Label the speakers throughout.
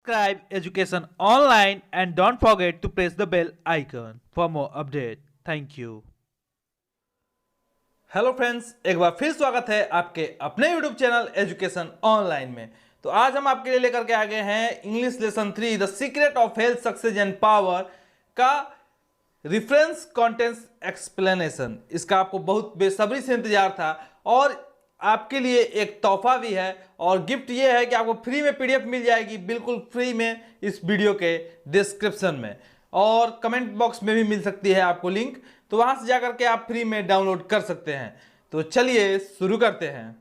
Speaker 1: Subscribe Education Online and don't forget to press the bell icon for more update. Thank you. Hello friends, एक बार फिर स्वागत है आपके अपने YouTube चैनल एजुकेशन ऑनलाइन में। तो आज हम आपके लिए लेकर के आ गए हैं English lesson 3 the secret of health success and power का रेफरेंस कंटेंट्स एक्सप्लेनेशन। इसका आपको बहुत बेसब्री से इंतजार था और आपके लिए एक तोहफा भी है और गिफ्ट ये है कि आपको फ्री में पीडीएफ मिल जाएगी, बिल्कुल फ्री में इस वीडियो के डिस्क्रिप्शन में, और कमेंट बॉक्स में भी मिल सकती है आपको लिंक, तो वहां से जाकर के आप फ्री में डाउनलोड कर सकते हैं। तो चलिए शुरू करते हैं।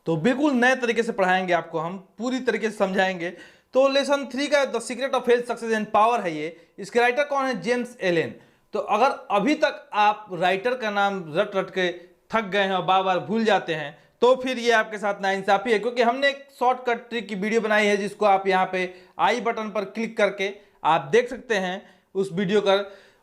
Speaker 1: तो बिल्कुल नए तरीके से पढ़ाएंगे आपको, हम पूरी तरीके से समझाएंगे। तो लेसन 3 का the secret of health success and power है ये। इसके राइटर कौन है? James Allen. तो अगर अभी तक आप राइटर का नाम रट रट के थक गए हैं और बार बार भूल जाते हैं तो फिर ये आपके साथ नाइंसाफी है, क्योंकि हमने एक शॉर्टकट ट्रिक की वीडियो बनाई है जिसको आप यहाँ पे आई बटन पर क्लिक करके आप देख सकते हैं उस वीडियो का।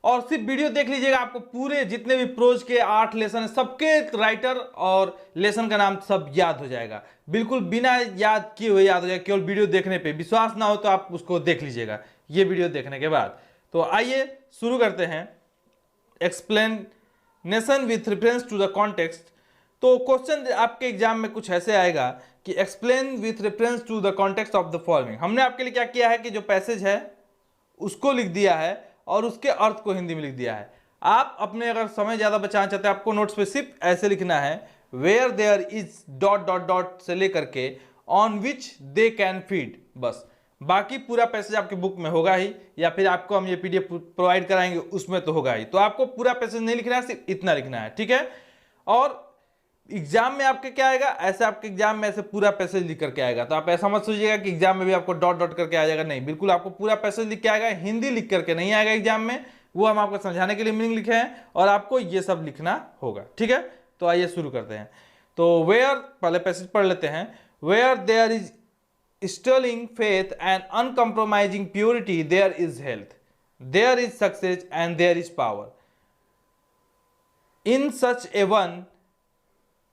Speaker 1: और सिर्फ वीडियो देख लीजिएगा, आपको पूरे जितने भी प्रोज के 8 लेसन है सबके राइटर और लेसन का नाम सब याद हो जाएगा, बिल्कुल बिना याद किए हुए याद हो जाएगा, केवल वीडियो देखने पे। विश्वास ना हो तो आप उसको देख लीजिएगा ये वीडियो देखने के बाद। तो आइए शुरू करते हैं। Explanation with reference to the context. तो क्वेश्चन आपके एग्जाम में कुछ ऐसे आएगा कि explain with reference to the context of the following. हमने आपके लिए क्या किया है कि जो पैसेज है उसको लिख दिया है और उसके अर्थ को हिंदी में लिख दिया है। आप अपने अगर समय ज्यादा बचाना चाहते हैं, आपको नोट्स पे सिर्फ ऐसे लिखना है where there is dot dot dot से लेकर के on which they can feed, बस। बाकी पूरा पैसेज आपके बुक में होगा ही, या फिर आपको हम ये पीडीएफ प्रोवाइड कराएंगे उसमें तो होगा ही। तो आपको पूरा पैसेज नहीं लिखना है, सिर्फ इतना लिखना है, ठीक है। और एग्जाम में आपके क्या आएगा, ऐसे आपके एग्जाम में ऐसे पूरा पैसेज लिख करके आएगा। तो आप ऐसा मत सोचिएगा कि एग्जाम में भी आपको डॉट डॉट करके आ जाएगा, नहीं, बिल्कुल आपको पूरा पैसेज लिख के आएगा। हिंदी लिख करके नहीं आएगा एग्जाम में, वो हम आपको समझाने के लिए मीनिंग लिखे हैं और आपको ये सब लिखना होगा, ठीक है। तो आइए शुरू करते हैं। तो वेयर, पहले पैसेज पढ़ लेते हैं। Where there is sterling faith and uncompromising purity there is health, there is success and there is power. In such a one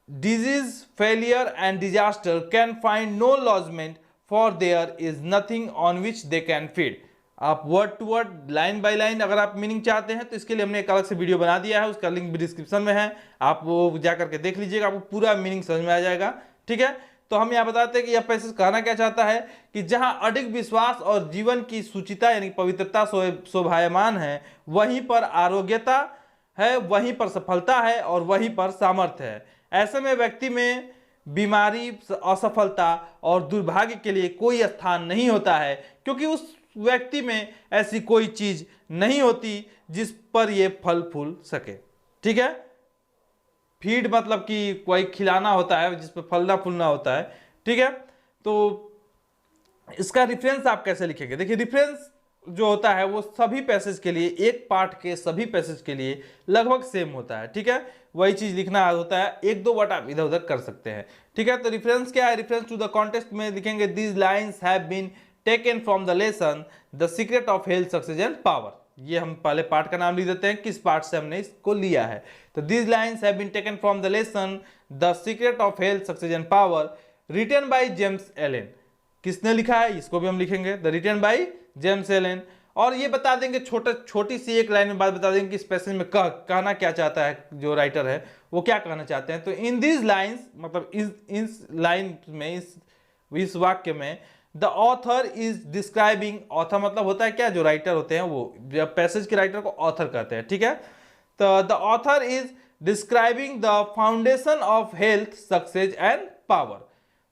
Speaker 1: disease, failure and disaster can find no lodgment, for there is nothing on which they can feed। आप word to word, line by line अगर आप meaning चाहते हैं तो इसके लिए हमने एक अलग से वीडियो बना दिया है, उसका लिंक भी डिस्क्रिप्शन में है, आप वो जाकर के देख लीजिएगा, आपको पूरा मीनिंग समझ में आ जाएगा, ठीक है। तो हम यहाँ बताते हैं कि यह पैसेज कहना क्या चाहता है कि जहां अडिग विश्वास और जीवन की सुचिता यानी पवित्रता शोभायमान है, वहीं पर आरोग्यता है, वहीं पर सफलता है और वहीं पर सामर्थ्य है। ऐसे में व्यक्ति में बीमारी, असफलता और दुर्भाग्य के लिए कोई स्थान नहीं होता है, क्योंकि उस व्यक्ति में ऐसी कोई चीज नहीं होती जिस पर ये फल फूल सके, ठीक है। फीड मतलब कि कोई खिलाना होता है जिस पर फलना फूलना होता है, ठीक है। तो इसका रेफरेंस आप कैसे लिखेंगे? देखिए, रेफरेंस जो होता है वो सभी पैसेज के लिए, एक पार्ट के सभी पैसेज के लिए लगभग सेम होता है, ठीक है। वही चीज लिखना होता है, एक दो वर्ड आप इधर उधर कर सकते हैं, ठीक है। तो रेफरेंस क्या है? रेफरेंस टू द कॉन्टेक्स्ट में लिखेंगे these lines have been taken from the lesson the secret of health success and power. ये हम पहले पार्ट का नाम लिख देते हैं, किस पार्ट से हमने इसको लिया है। तो these lines have been taken from the lesson the secret of health success and power, written by James Allen. किसने लिखा है इसको भी हम लिखेंगे, the written by James Allen. और ये बता देंगे, छोटी सी एक लाइन में बात बता देंगे कि इस पैसेज में कहना क्या चाहता है, जो राइटर है वो क्या कहना चाहते हैं। तो इन दीज लाइन्स, मतलब इस लाइन में, इस वाक्य में, the author is describing, author मतलब होता है क्या, जो राइटर होते हैं वो, पैसेज के राइटर को ऑथर कहते हैं, ठीक है। तो the author is describing the foundation of health success and power.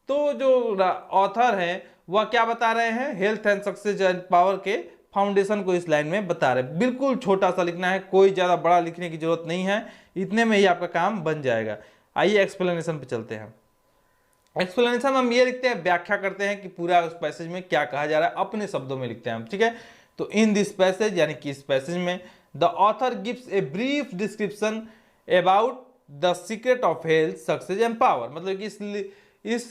Speaker 1: तो जो ऑथर है वह क्या बता रहे हैं? Health and success and power के फाउंडेशन को इस लाइन में बता रहे हैं। बिल्कुल छोटा सा लिखना है, कोई ज्यादा बड़ा लिखने की जरूरत नहीं है, इतने में ही आपका काम बन जाएगा। आइए एक्सप्लेनेशन पे चलते हैं। एक्सप्लेनेशन हम ये लिखते हैं, व्याख्या करते हैं कि पूरा उस पैसेज में क्या कहा जा रहा है, अपने शब्दों में लिखते हैं हम, ठीक है। तो इन दिस पैसेज, यानी कि इस पैसेज में, the author gives a brief description about the secret of health success and power. मतलब कि इस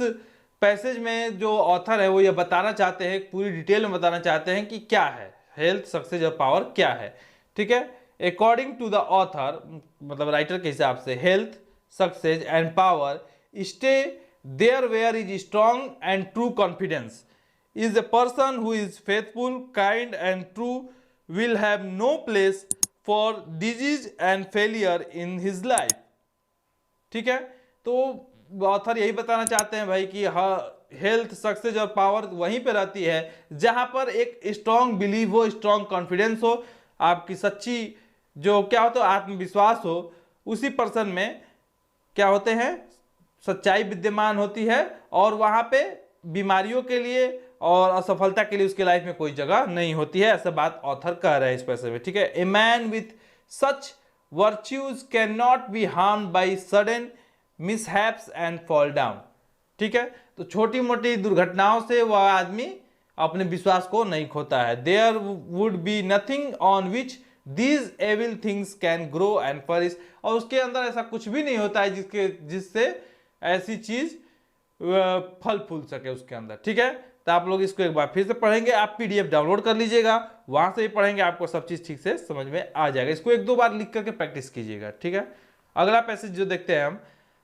Speaker 1: पैसेज में जो ऑथर है वो ये बताना चाहते हैं, पूरी डिटेल में बताना चाहते हैं कि क्या है हेल्थ, सक्सेस और पावर क्या है, ठीक है। अकॉर्डिंग टू द ऑथर, मतलब राइटर के हिसाब से, health, success and power stay there where is strong and true confidence. is a person who is faithful, kind and true will have no place for disease and failure in his life. ठीक है, तो author यही बताना चाहते हैं भाई कि health, success और पावर वहीं पे रहती है जहां पर एक स्ट्रांग बिलीव हो, स्ट्रांग कॉन्फिडेंस हो, आपकी सच्ची जो क्या होता है आत्मविश्वास हो, उसी पर्सन में क्या होते हैं सच्चाई विद्यमान होती है, और वहां पे बीमारियों के लिए और असफलता के लिए उसके लाइफ में कोई जगह नहीं होती है। ऐसा बात ऑथर कह रहे हैं इस पैसे में। ठीक है, a man with such virtues can not be harmed by sudden mishaps and fall down. ठीक है, तो छोटी मोटी दुर्घटनाओं से वह आदमी अपने विश्वास को नहीं खोता है। There would be nothing on which these evil things can grow and flourish, और उसके अंदर ऐसा कुछ भी नहीं होता है जिससे ऐसी चीज फल फूल सके उसके अंदर। ठीक है, तो आप लोग इसको एक बार फिर से पढ़ेंगे, आप पीडीएफ डाउनलोड कर लीजिएगा, वहां से ही पढ़ेंगे, आपको सब चीज ठीक से समझ में आ जाएगा। इसको एक दो बार लिख करके प्रैक्टिस कीजिएगा। ठीक है, अगला पैसेज जो देखते हैं हम,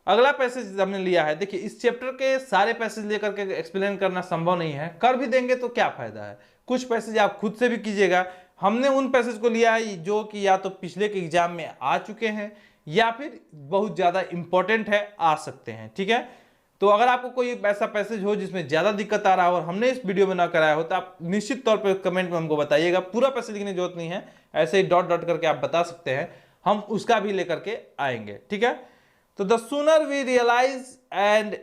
Speaker 1: अगला पैसेज हमने लिया है। देखिए, इस चैप्टर के सारे पैसेज लेकर के एक्सप्लेन करना संभव नहीं है, कर भी देंगे तो क्या फायदा है, कुछ पैसेज आप खुद से भी कीजिएगा। हमने उन पैसेज को लिया है जो कि या तो पिछले के एग्जाम में आ चुके हैं या फिर बहुत ज्यादा इंपॉर्टेंट है, आ सकते हैं। ठीक है, तो अगर आपको कोई ऐसा पैसेज हो जिसमें ज्यादा दिक्कत आ रहा हो और हमने इस वीडियो में ना कराया हो, तो आप निश्चित तौर पर कमेंट में हमको बताइएगा। पूरा पैसेज लिखने की जरूरत नहीं है, ऐसे ही डॉट डॉट करके आप बता सकते हैं, हम उसका भी लेकर के आएंगे। ठीक है, तो the sooner we realise and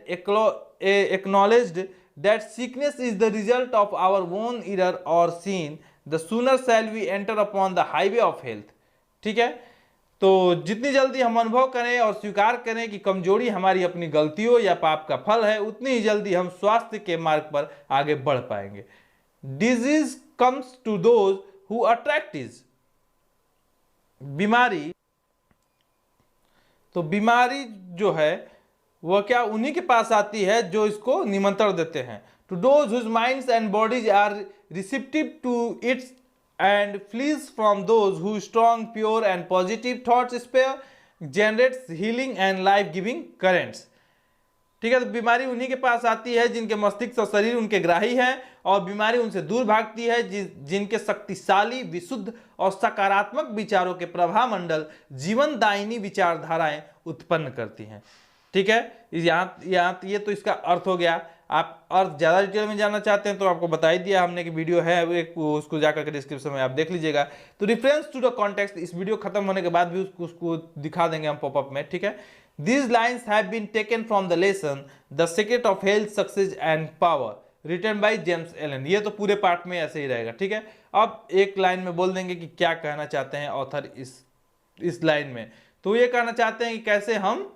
Speaker 1: acknowledged that sickness is the result of our own error और sin, the sooner shall we enter upon the highway of health. ठीक है, तो जितनी जल्दी हम अनुभव करें और स्वीकार करें कि कमजोरी हमारी अपनी गलतियों या पाप का फल है, उतनी ही जल्दी हम स्वास्थ्य के मार्ग पर आगे बढ़ पाएंगे। Disease comes to those who attract is, बीमारी, तो बीमारी जो है वह क्या उन्हीं के पास आती है जो इसको निमंत्रण देते हैं। To those whose minds and bodies are receptive to its and flees from those who strong, pure and positive thoughts spare, generates healing and life giving currents। ठीक है, तो बीमारी उन्हीं के पास आती है जिनके मस्तिष्क और शरीर उनके ग्राही हैं, और बीमारी उनसे दूर भागती है जिनके शक्तिशाली, विशुद्ध और सकारात्मक विचारों के प्रभा मंडल जीवन दायिनी विचारधाराएं उत्पन्न करती हैं। ठीक है, यहाँ ये तो इसका अर्थ हो गया। आप अर्थ ज्यादा डिटेल में जानना चाहते हैं तो आपको बता ही दिया हमने कि वीडियो है एक, उसको जाकर के डिस्क्रिप्शन में आप देख लीजिएगा। तो रिफरेंस टू द कॉन्टेक्स्ट, इस वीडियो खत्म होने के बाद भी उसको दिखा देंगे हम पॉपअप में। ठीक है, these lines have been taken from the lesson the secret of health, success and power, written by James Allen. ये तो पूरे पार्ट में ऐसे ही रहेगा। ठीक है, अब एक लाइन में बोल देंगे कि क्या कहना चाहते हैं ऑथर इस लाइन में। तो ये कहना चाहते हैं कि कैसे हम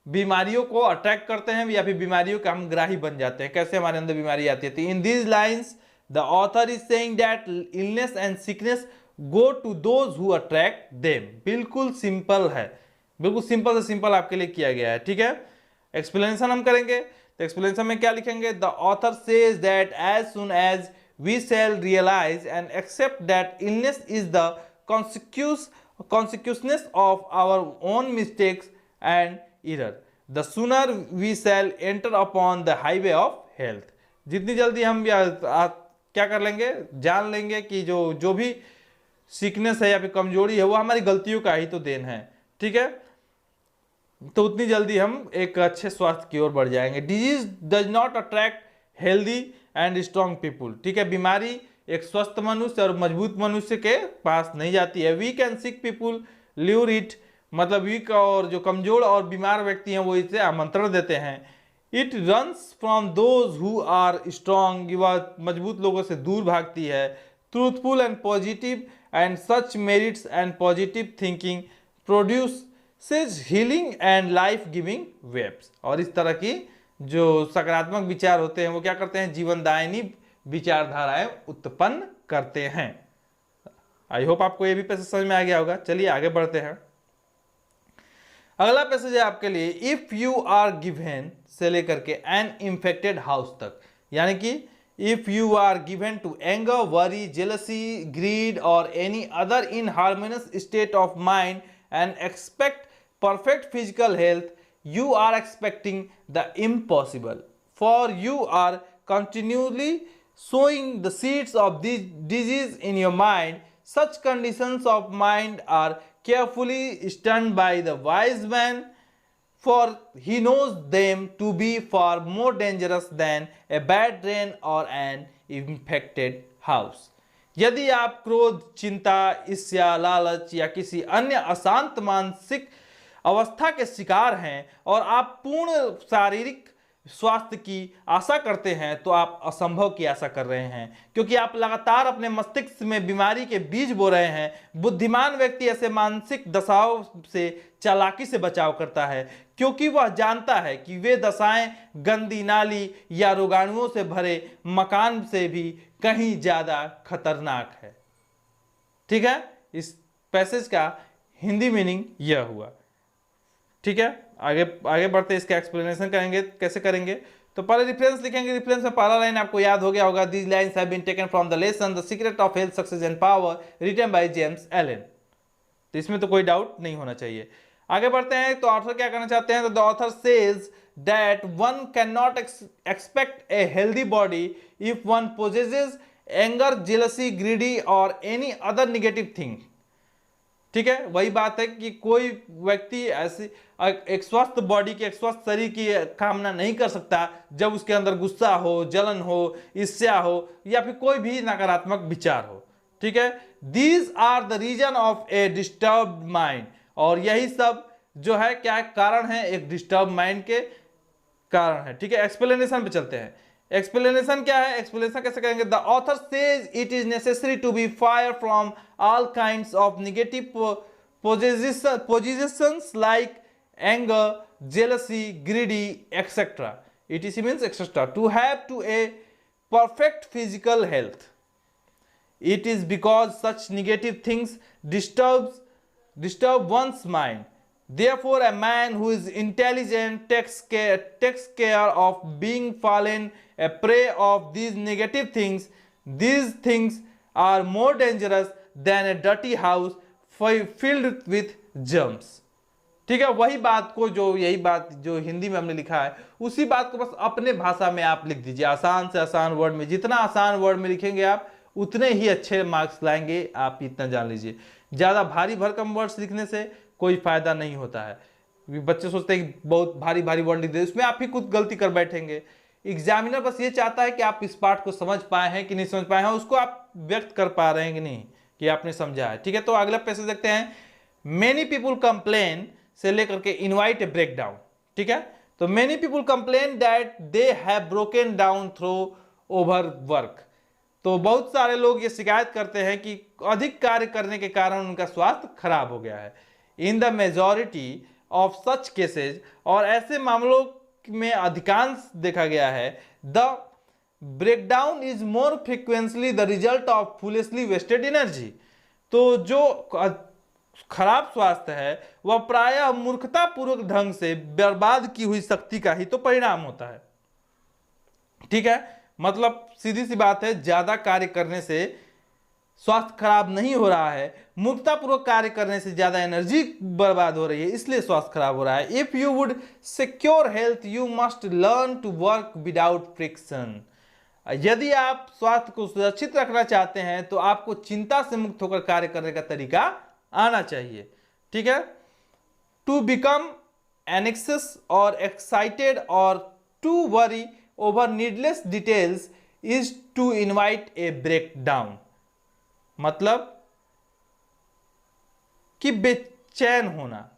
Speaker 1: बीमारियों को अट्रैक्ट करते हैं या फिर बीमारियों का हम ग्राही बन जाते हैं, कैसे हमारे अंदर बीमारी आती है। In these lines the author is saying that illness and sickness go to those who attract them. बिल्कुल सिंपल है, बिल्कुल सिंपल से सिंपल आपके लिए किया गया है। ठीक है, एक्सप्लेनेशन हम करेंगे, तो एक्सप्लेनेशन में क्या लिखेंगे। The author says that as soon as we shall realise and accept that illness is the consequences of our own mistakes and error, the sooner we shall enter upon the highway of health। जितनी जल्दी हम क्या कर लेंगे, जान लेंगे कि जो भी सिकनेस है या फिर कमजोरी है वो हमारी गलतियों का ही तो देन है। ठीक है, तो उतनी जल्दी हम एक अच्छे स्वास्थ्य की ओर बढ़ जाएंगे। Disease does not attract healthy and strong people. ठीक है, बीमारी एक स्वस्थ मनुष्य और मजबूत मनुष्य के पास नहीं जाती है। Weak and sick people lure it, मतलब वीक और जो कमजोर और बीमार व्यक्ति हैं वो इसे आमंत्रण देते हैं। It runs from those who are strong, वह मजबूत लोगों से दूर भागती है। Truthful and positive and such merits and positive thinking produces healing and life giving webs. और इस तरह की जो सकारात्मक विचार होते हैं वो क्या करते हैं, जीवनदायिनी विचारधाराएं उत्पन्न करते हैं। आई होप आपको ये भी पैसेज समझ में आ गया होगा। चलिए आगे बढ़ते हैं। अगला पैसेज है आपके लिए, इफ यू आर गिवन से लेकर के एन इन्फेक्टेड हाउस तक, यानी कि if you are given to anger, worry, jealousy, greed और any other inharmonious state of mind and expect perfect physical health, you are expecting the impossible, for you are continually sowing the seeds of this disease in your mind. Such conditions of mind are carefully studied by the wise man, for he knows them to be far more dangerous than a bad rain or an infected house. यदि आप क्रोध, चिंता, ईर्ष्या, लालच या किसी अन्य अशांत मानसिक अवस्था के शिकार हैं और आप पूर्ण शारीरिक स्वास्थ्य की आशा करते हैं, तो आप असंभव की आशा कर रहे हैं, क्योंकि आप लगातार अपने मस्तिष्क में बीमारी के बीज बो रहे हैं। बुद्धिमान व्यक्ति ऐसे मानसिक दशाओं से चालाकी से बचाव करता है, क्योंकि वह जानता है कि वे दशाएं गंदी नाली या रोगाणुओं से भरे मकान से भी कहीं ज्यादा खतरनाक है। ठीक है, इस पैसेज का हिंदी मीनिंग यह हुआ। ठीक है, आगे बढ़ते इसका एक्सप्लेनेशन करेंगे। कैसे करेंगे? तो पहले रेफरेंस लिखेंगे। रेफरेंस में पहला लाइन आपको याद हो गया होगा, these lines have been taken from the lesson the secret of health, success and power, written by James Allen. तो इसमें तो कोई डाउट नहीं होना चाहिए। आगे बढ़ते हैं। तो ऑथर क्या करना चाहते हैं? तो the author says that one can not expect a healthy body if one possesses anger, jealousy, greedy और एनी अदर नेगेटिव थिंग। ठीक है, वही बात है कि कोई व्यक्ति ऐसी एक स्वस्थ बॉडी की, एक स्वस्थ शरीर की कामना नहीं कर सकता जब उसके अंदर गुस्सा हो, जलन हो, ईर्ष्या हो या फिर कोई भी नकारात्मक विचार हो। ठीक है, these are the reason of a disturb mind. और यही सब जो है क्या कारण है? एक डिस्टर्ब माइंड के कारण है। ठीक है, एक्सप्लेनेशन पे चलते हैं। एक्सप्लेनेशन क्या है? एक्सप्लेनेशन कैसे करेंगे? The author says it is necessary to be fire from all kinds of negative positions like anger, jealousy, greedy, etc. etc means etc. to have to a perfect physical health. It is because such negative things disturb one's mind. Therefore, a man who is intelligent takes care of being fallen a prey of these negative things. These things are more dangerous than a dirty house filled with germs. ठीक है, वही बात को यही बात जो हिंदी में हमने लिखा है उसी बात को बस अपने भाषा में आप लिख दीजिए, आसान से आसान वर्ड में। जितना आसान वर्ड में लिखेंगे आप उतने ही अच्छे मार्क्स लाएंगे। आप इतना जान लीजिए, ज़्यादा भारी भरकम वर्ड्स लिखने से कोई फायदा नहीं होता है। बच्चे सोचते हैं कि बहुत भारी भारी वर्ड लिख दे, उसमें आप ही कुछ गलती कर बैठेंगे। एग्जामिनर बस ये चाहता है कि आप इस पार्ट को समझ पाए हैं कि नहीं समझ पाए हैं, उसको आप व्यक्त कर पा रहे हैं कि नहीं कि आपने समझा है। ठीक है, तो अगला पैसेज देखते हैं। मेनी पीपुल कंप्लेन से लेकर के इनवाइट ए ब्रेक डाउन। ठीक है, तो many people complain that they have broken down through over work. तो बहुत सारे लोग ये शिकायत करते हैं कि अधिक कार्य करने के कारण उनका स्वास्थ्य खराब हो गया है। In the majority of such cases, और ऐसे मामलों में अधिकांश देखा गया है, the breakdown is more frequently the result of foolishly wasted energy. तो जो खराब स्वास्थ्य है वह प्रायः मूर्खतापूर्वक ढंग से बर्बाद की हुई शक्ति का ही तो परिणाम होता है। ठीक है, मतलब सीधी सी बात है, ज्यादा कार्य करने से स्वास्थ्य खराब नहीं हो रहा है, मूर्खतापूर्वक कार्य करने से ज्यादा एनर्जी बर्बाद हो रही है, इसलिए स्वास्थ्य खराब हो रहा है। If you would secure health you must learn to work without friction. यदि आप स्वास्थ्य को सुरक्षित रखना चाहते हैं तो आपको चिंता से मुक्त होकर कार्य करने का तरीका आना चाहिए। ठीक है, टू बिकम एनेक्सियस और एक्साइटेड और to worry over needless details is to invite a break down. मतलब कि बेचैन होना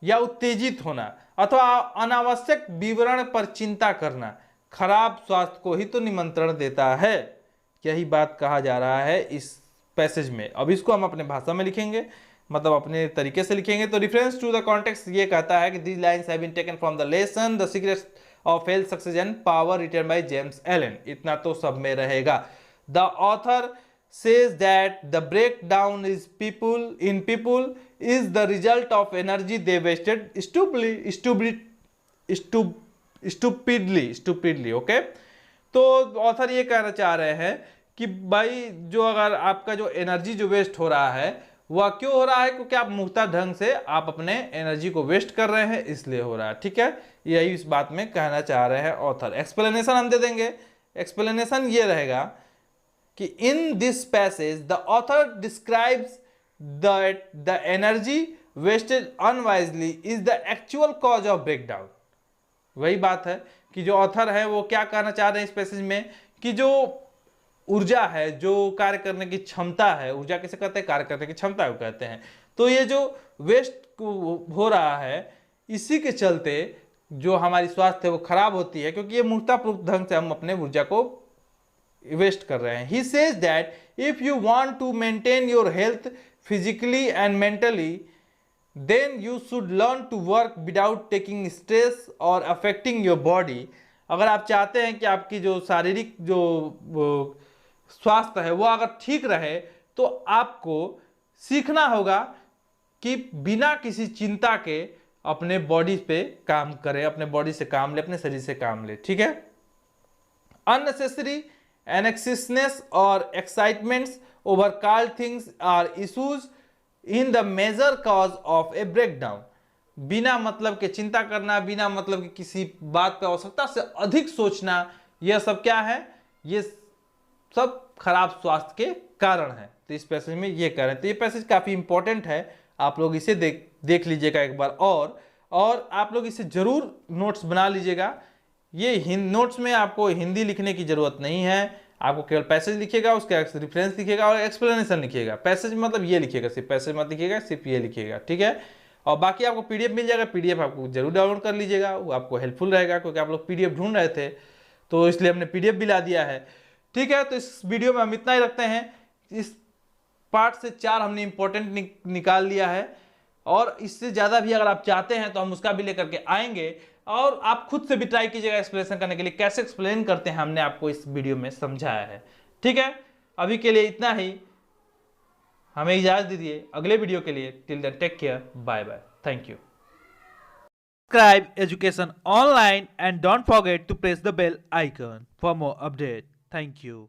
Speaker 1: या उत्तेजित होना अथवा अनावश्यक विवरण पर चिंता करना खराब स्वास्थ्य को ही तो निमंत्रण देता है। यही बात कहा जा रहा है इस पैसेज में। अब इसको हम अपने भाषा में लिखेंगे, मतलब अपने तरीके से लिखेंगे। तो रिफरेंस टू द कॉन्टेक्स्ट ये कहता है कि these lines have been taken from the lesson the secrets of health, success and power, written by James Allen. इतना तो सब में रहेगा। The author says that the breakdown is people is the result of energy they wasted stupidly. Okay, तो author ये कहना चाह रहे हैं कि भाई जो अगर आपका जो एनर्जी जो वेस्ट हो रहा है वह क्यों हो रहा है? क्योंकि आप मुख्ता ढंग से आप अपने एनर्जी को वेस्ट कर रहे हैं, इसलिए हो रहा है। ठीक है, यही इस बात में कहना चाह रहे हैं ऑथर। एक्सप्लेनेशन हम दे देंगे। एक्सप्लेनेशन ये रहेगा कि in this passage the author describes that the energy wasted unwisely is the actual cause of breakdown. वही बात है कि जो ऑथर है वो क्या कहना चाह रहे हैं इस पैसेज में कि जो ऊर्जा है, जो कार्य करने की क्षमता है, ऊर्जा किसे कहते हैं, कार्य करने की क्षमता को कहते हैं, तो ये जो वेस्ट हो रहा है इसी के चलते जो हमारी स्वास्थ्य है वो खराब होती है, क्योंकि ये मूर्खतापूर्ण ढंग से हम अपने ऊर्जा को वेस्ट कर रहे हैं। He says that if you want to maintain your health physically and mentally then you should learn to work without taking stress और अफेक्टिंग योर बॉडी। अगर आप चाहते हैं कि आपकी जो शारीरिक जो स्वास्थ्य है वो अगर ठीक रहे तो आपको सीखना होगा कि बिना किसी चिंता के अपने बॉडी पे काम करें, अपने बॉडी से काम ले, अपने शरीर से काम ले, ठीक है। अननेसेसरी एनेक्सियसनेस और excitements over call things are issues in the major cause of a breakdown. बिना मतलब के चिंता करना, बिना मतलब के किसी बात पर आवश्यकता से अधिक सोचना, यह सब क्या है, ये सब खराब स्वास्थ्य के कारण है। तो इस पैसेज में ये कह रहे हैं। तो ये पैसेज काफी इंपॉर्टेंट है, आप लोग इसे देख लीजिएगा एक बार और आप लोग इसे जरूर नोट्स बना लीजिएगा। ये नोट्स में आपको हिंदी लिखने की जरूरत नहीं है, आपको केवल पैसेज लिखिएगा, उसका रेफरेंस लिखिएगा और एक्सप्लेनेशन लिखिएगा। पैसेज मतलब ये लिखिएगा, सिर्फ पैसेज मत लिखिएगा, सिर्फ ये लिखिएगा, ठीक है। और बाकी आपको पीडीएफ मिल जाएगा, पीडीएफ आपको जरूर डाउनलोड कर लीजिएगा, वो आपको हेल्पफुल रहेगा, क्योंकि आप लोग पीडीएफ ढूंढ रहे थे तो इसलिए हमने पीडीएफ भी ला दिया है, ठीक है। तो इस वीडियो में हम इतना ही रखते हैं। इस पार्ट से 4 हमने इंपॉर्टेंट निकाल लिया है, और इससे ज़्यादा भी अगर आप चाहते हैं तो हम उसका भी लेकर के आएंगे, और आप खुद से भी ट्राई कीजिएगा एक्सप्लेनेशन करने के लिए। कैसे एक्सप्लेन करते हैं हमने आपको इस वीडियो में समझाया है, ठीक है। अभी के लिए इतना ही, हमें इजाजत दीजिए अगले वीडियो के लिए। Till then take care, bye bye, thank you. Subscribe Education Online and don't forget to press the bell icon for more update. Thank you.